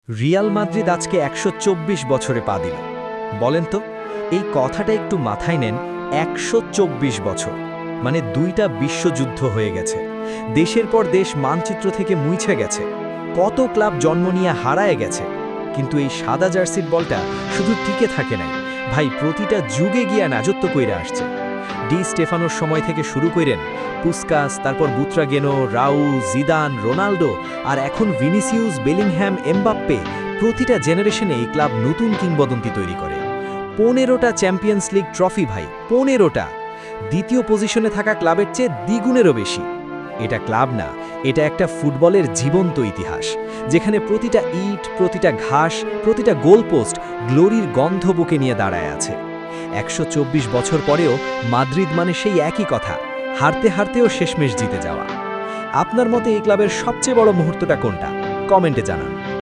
Real Madrid আজকে ১২৪ বছরে পা দিল। বলেন তো, এই কথাটা একটু মাথায় নেন। ১২৪ বছর মানে দুইটা বিশ্বযুদ্ধ হয়ে গেছে। দেশের পর দেশ মানচিত্র থেকে মুছে গেছে। কত ক্লাব জন্ম নিয়ে হারায় গেছে, কিন্তু এই সাদা জার্সির বলটা শুধু টিকে থাকে নাই ভাই, প্রতিটা যুগে গিয়া রাজত্ব কইরা আসছে। ডি স্টেফানোর সময় থেকে শুরু করেন পুস্কাস, তারপর বুত্রাগেনো, রাউল, জিদান, রোনাল্ডো, আর এখন ভিনিসিউস, বেলিংহ্যাম, এমবাপ্পে। প্রতিটা জেনারেশনে এই ক্লাব নতুন কিংবদন্তি তৈরি করে। ১৫টা চ্যাম্পিয়ন্স লিগ ট্রফি ভাই, ১৫টা। দ্বিতীয় পজিশনে থাকা ক্লাবের চেয়ে দ্বিগুণেরও বেশি। এটা ক্লাব না, এটা একটা ফুটবলের জীবন্ত ইতিহাস, যেখানে প্রতিটা ইট, প্রতিটা ঘাস, প্রতিটা গোলপোস্ট গ্লোরির গন্ধ বুকে নিয়ে দাঁড়ায় আছে। ১২৪ বছর পরেও মাদ্রিদ মানে সেই একই কথা, হারতে হারতেও শেষমেশ জিতে যাওয়া। আপনার মতে এই ক্লাবের সবচেয়ে বড় মুহূর্তটা কোনটা? কমেন্টে জানান।